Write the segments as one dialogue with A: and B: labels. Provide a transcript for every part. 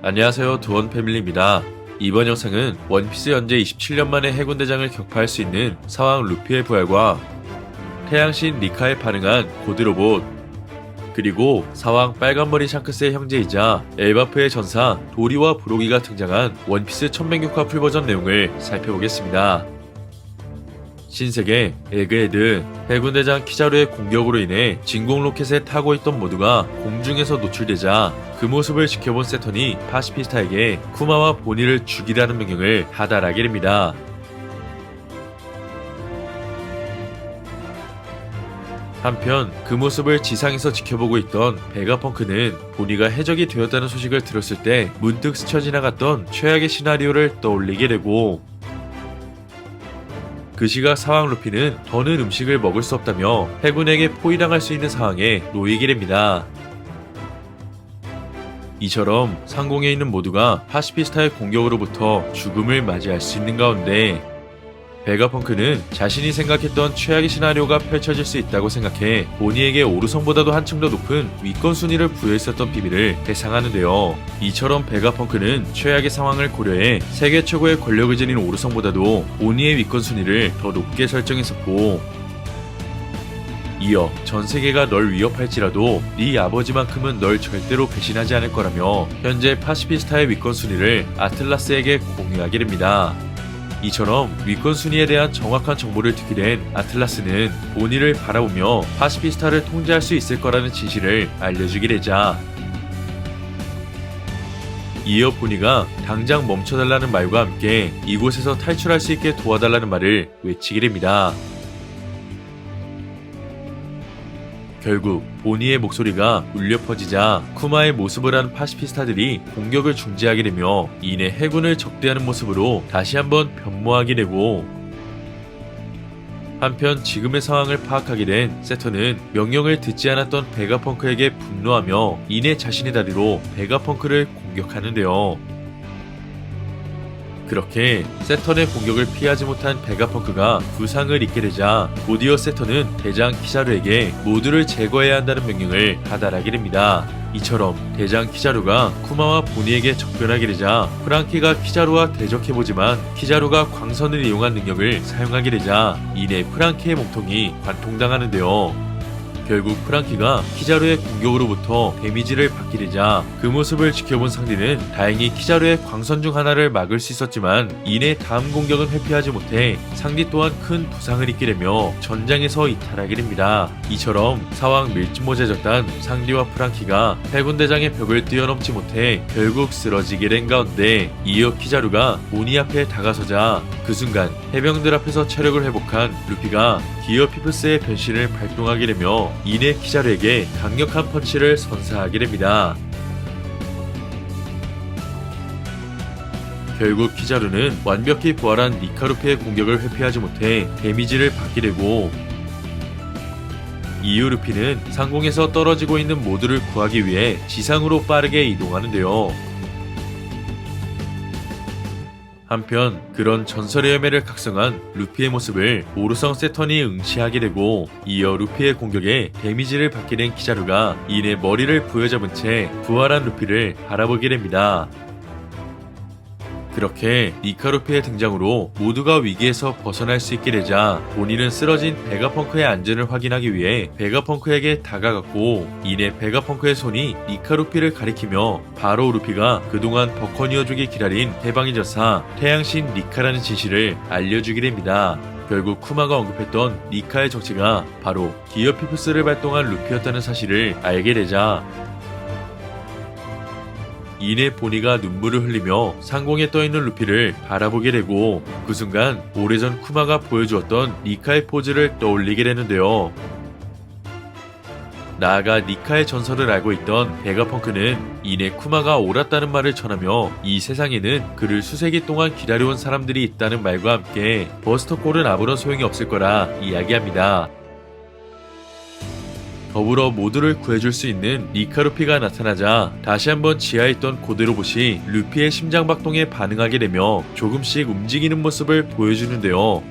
A: 안녕하세요, 두원 패밀리입니다. 이번 영상은 원피스 현재 27년 만에 해군 대장을 격파할 수 있는 사왕 루피의 부활과 태양신 리카에 반응한 고드 로봇, 그리고 사왕 빨간머리 샹크스의 형제이자 엘바프의 전사 도리와 브로기가 등장한 원피스 천맹격파 풀버전 내용을 살펴보겠습니다. 신세계, 에그헤드, 해군대장 키자루의 공격으로 인해 진공 로켓에 타고 있던 모두가 공중에서 노출되자 그 모습을 지켜본 세턴이 파시피스타에게 쿠마와 보니를 죽이라는 명령을 하달하게 됩니다. 한편 그 모습을 지상에서 지켜보고 있던 베가펑크는 보니가 해적이 되었다는 소식을 들었을 때 문득 스쳐 지나갔던 최악의 시나리오를 떠올리게 되고, 그 시각 사왕 루피는 더는 음식을 먹을 수 없다며 해군에게 포위당할 수 있는 상황에 놓이게 됩니다. 이처럼 상공에 있는 모두가 파시피스타의 공격으로부터 죽음을 맞이할 수 있는 가운데 베가펑크는 자신이 생각했던 최악의 시나리오가 펼쳐질 수 있다고 생각해 보니에게 오르성보다도 한층 더 높은 위권 순위를 부여했었던 비밀을 회상하는데요. 이처럼 베가펑크는 최악의 상황을 고려해 세계 최고의 권력을 지닌 오르성보다도 보니의 위권 순위를 더 높게 설정했었고, 이어 전 세계가 널 위협할지라도 네 아버지만큼은 널 절대로 배신하지 않을 거라며 현재 파시피스타의 위권 순위를 아틀라스에게 공유하게 됩니다. 이처럼 위권 순위에 대한 정확한 정보를 듣게 된 아틀라스는 보니를 바라보며 파시피스타를 통제할 수 있을 거라는 진실을 알려주게 되자, 이어 보니가 당장 멈춰달라는 말과 함께 이곳에서 탈출할 수 있게 도와달라는 말을 외치게 됩니다. 결국 보니의 목소리가 울려 퍼지자 쿠마의 모습을 한 파시피스타들이 공격을 중지하게 되며 이내 해군을 적대하는 모습으로 다시 한번 변모하게 되고, 한편 지금의 상황을 파악하게 된 세턴은 명령을 듣지 않았던 베가펑크에게 분노하며 이내 자신의 다리로 베가펑크를 공격하는데요. 그렇게 세턴의 공격을 피하지 못한 베가펑크가 부상을 입게 되자 곧이어 세턴은 대장 키자루에게 모두를 제거해야 한다는 명령을 하달하게 됩니다. 이처럼 대장 키자루가 쿠마와 보니에게 접견하게 되자 프랑키가 키자루와 대적해보지만 키자루가 광선을 이용한 능력을 사용하게 되자 이내 프랑키의 몸통이 관통당하는데요. 결국 프랑키가 키자루의 공격으로부터 데미지를 받게 되자 그 모습을 지켜본 상대는 다행히 키자루의 광선 중 하나를 막을 수 있었지만 이내 다음 공격은 회피하지 못해 상대 또한 큰 부상을 입게 되며 전장에서 이탈하게 됩니다. 이처럼 사왕 밀짚모자 적단 상대와 프랑키가 해군대장의 벽을 뛰어넘지 못해 결국 쓰러지게 된 가운데 이어 키자루가 보니 앞에 다가서자 그 순간 해병들 앞에서 체력을 회복한 루피가 디어 피프스의 변신을 발동하게 되며 이내 키자루에게 강력한 펀치를 선사하게 됩니다. 결국 키자루는 완벽히 부활한 니카루피의 공격을 회피하지 못해 데미지를 받게 되고, 이후 루피는 상공에서 떨어지고 있는 모두를 구하기 위해 지상으로 빠르게 이동하는데요. 한편 그런 전설의 열매를 각성한 루피의 모습을 오르성 세턴이 응시하게 되고, 이어 루피의 공격에 데미지를 받게 된 키자루가 이내 머리를 부여잡은 채 부활한 루피를 바라보게 됩니다. 그렇게 니카루피의 등장으로 모두가 위기에서 벗어날 수 있게 되자 보니는 쓰러진 베가펑크의 안전을 확인하기 위해 베가펑크에게 다가갔고, 이내 베가펑크의 손이 니카루피를 가리키며 바로 루피가 그동안 버커니어족이 기다린 해방의 전사 태양신 리카라는 진실을 알려주게 됩니다. 결국 쿠마가 언급했던 리카의 정체가 바로 디어 피프스를 발동한 루피였다는 사실을 알게 되자 이내 보니가 눈물을 흘리며 상공에 떠있는 루피를 바라보게 되고, 그 순간 오래전 쿠마가 보여주었던 니카의 포즈를 떠올리게 되는데요. 나아가 니카의 전설을 알고 있던 베가펑크는 이내 쿠마가 옳았다는 말을 전하며 이 세상에는 그를 수세기 동안 기다려온 사람들이 있다는 말과 함께 버스터콜은 아무런 소용이 없을 거라 이야기합니다. 더불어 모두를 구해줄 수 있는 니카루피가 나타나자 다시 한번 지하에 있던 고드 로봇이 루피의 심장박동에 반응하게 되며 조금씩 움직이는 모습을 보여주는데요.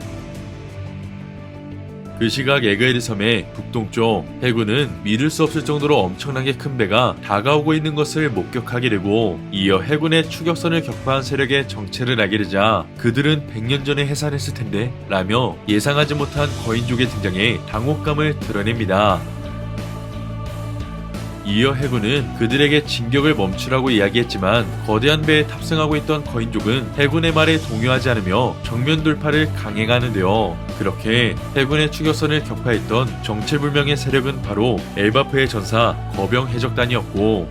A: 그 시각 에그헤드 섬의 북동쪽 해군은 믿을 수 없을 정도로 엄청나게 큰 배가 다가오고 있는 것을 목격하게 되고, 이어 해군의 추격선을 격파한 세력의 정체를 알게 되자 그들은 100년 전에 해산했을 텐데 라며 예상하지 못한 거인족의 등장에 당혹감을 드러냅니다. 이어 해군은 그들에게 진격을 멈추라고 이야기했지만 거대한 배에 탑승하고 있던 거인족은 해군의 말에 동요하지 않으며 정면 돌파를 강행하는데요. 그렇게 해군의 추격선을 격파했던 정체불명의 세력은 바로 엘바프의 전사 거병 해적단이었고,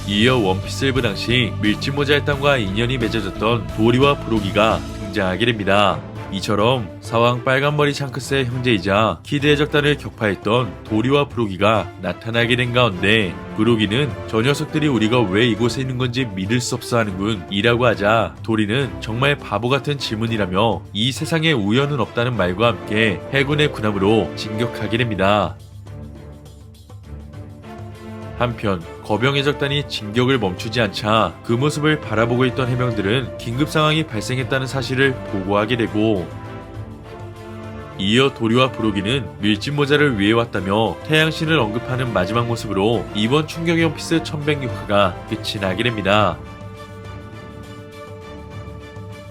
A: 이어 원피스 1부 당시 밀짚모자일당과 인연이 맺어졌던 도리와 브로기가 등장하게 됩니다. 이처럼 사왕 빨간머리 샹크스의 형제이자 키드 해적단을 격파했던 도리와 브로기가 나타나게 된 가운데, 브로기는 저 녀석들이 우리가 왜 이곳에 있는 건지 믿을 수 없어 하는군 이라고 하자, 도리는 정말 바보 같은 질문이라며 이 세상에 우연은 없다는 말과 함께 해군의 군함으로 진격하게 됩니다. 한편 거병 해적단이 진격을 멈추지 않자 그 모습을 바라보고 있던 해병들은 긴급 상황이 발생했다는 사실을 보고하게 되고, 이어 도리와 브로기는 밀짚모자를 위해 왔다며 태양신을 언급하는 마지막 모습으로 이번 충격의 원피스 1106화가 끝이 나게 됩니다.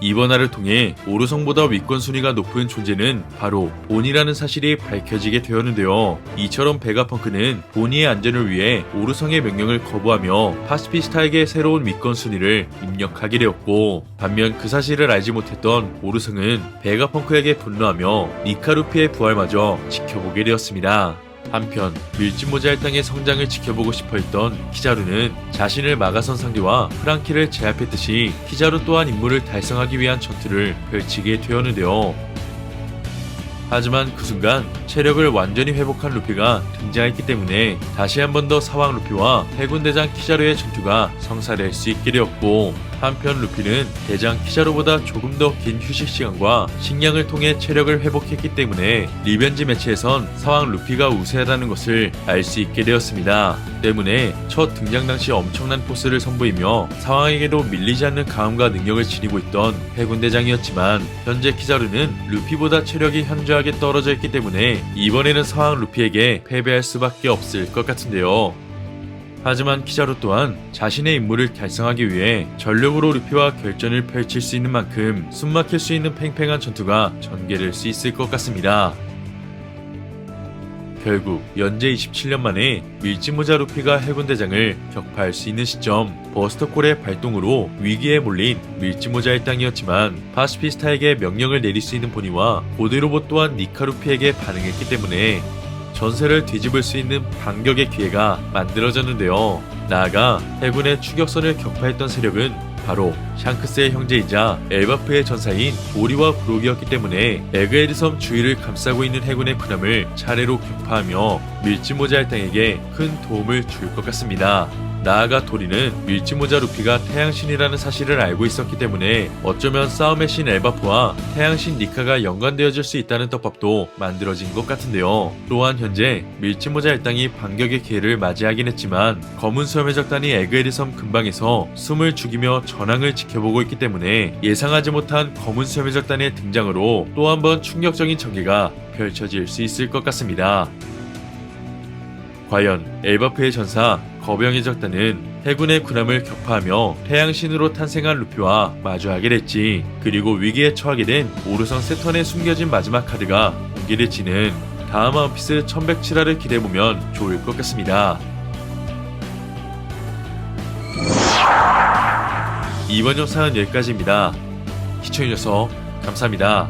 A: 이번 화를 통해 오르성보다 위권 순위가 높은 존재는 바로 본이라는 사실이 밝혀지게 되었는데요. 이처럼 베가펑크는 본이의 안전을 위해 오르성의 명령을 거부하며 파시피스타에게 새로운 위권 순위를 입력하게 되었고, 반면 그 사실을 알지 못했던 오르성은 베가펑크에게 분노하며 니카루피의 부활마저 지켜보게 되었습니다. 한편 밀짚모자의 땅의 성장을 지켜보고 싶어했던 키자루는 자신을 막아선 상대와 프랑키를 제압했듯이 키자루 또한 임무를 달성하기 위한 전투를 펼치게 되었는데요. 하지만 그 순간 체력을 완전히 회복한 루피가 등장했기 때문에 다시 한 번 더 사왕 루피와 해군대장 키자루의 전투가 성사될 수 있게 되었고, 한편 루피는 대장 키자루보다 조금 더 긴 휴식 시간과 식량을 통해 체력을 회복했기 때문에 리벤지 매치에선 사왕 루피가 우세하다는 것을 알 수 있게 되었습니다. 때문에 첫 등장 당시 엄청난 포스를 선보이며 사왕에게도 밀리지 않는 강함과 능력을 지니고 있던 해군대장이었지만, 현재 키자루는 루피보다 체력이 현저하게 떨어져 있기 때문에 이번에는 사왕 루피에게 패배할 수밖에 없을 것 같은데요. 하지만 키자루 또한 자신의 임무를 달성하기 위해 전력으로 루피와 결전을 펼칠 수 있는 만큼 숨막힐 수 있는 팽팽한 전투가 전개될 수 있을 것 같습니다. 결국 연재 27년 만에 밀짚모자 루피가 해군대장을 격파할 수 있는 시점, 버스터콜의 발동으로 위기에 몰린 밀짚모자 일당이었지만 파시피스타에게 명령을 내릴 수 있는 본이와 고대로봇 또한 니카루피에게 반응했기 때문에 전세를 뒤집을 수 있는 반격의 기회가 만들어졌는데요. 나아가 해군의 추격선을 격파했던 세력은 바로 샹크스의 형제이자 엘바프의 전사인 도리와 브록이었기 때문에 에그헤드 섬 주위를 감싸고 있는 해군의 군함을 차례로 격파하며 밀짚모자 일당에게 큰 도움을 줄 것 같습니다. 나아가 도리는 밀짚모자 루피가 태양신이라는 사실을 알고 있었기 때문에 어쩌면 싸움의 신 엘바프와 태양신 니카가 연관되어질 수 있다는 떡밥도 만들어진 것 같은데요. 또한 현재 밀짚모자 일당이 반격의 기회를 맞이하긴 했지만 검은 수염 해적단이 에그헤드 섬 근방에서 숨을 죽이며 전황을 지켜보고 있기 때문에 예상하지 못한 검은 수염 해적단의 등장으로 또 한 번 충격적인 전개가 펼쳐질 수 있을 것 같습니다. 과연 엘바프의 전사 거병 해적단은 해군의 군함을 격파하며 태양신으로 탄생한 루피와 마주하게 됐지, 그리고 위기에 처하게 된 오르성 세턴에 숨겨진 마지막 카드가 공개될지는 다음 원피스 1107화를 기대해보면 좋을 것 같습니다. 이번 영상은 여기까지입니다. 시청해주셔서 감사합니다.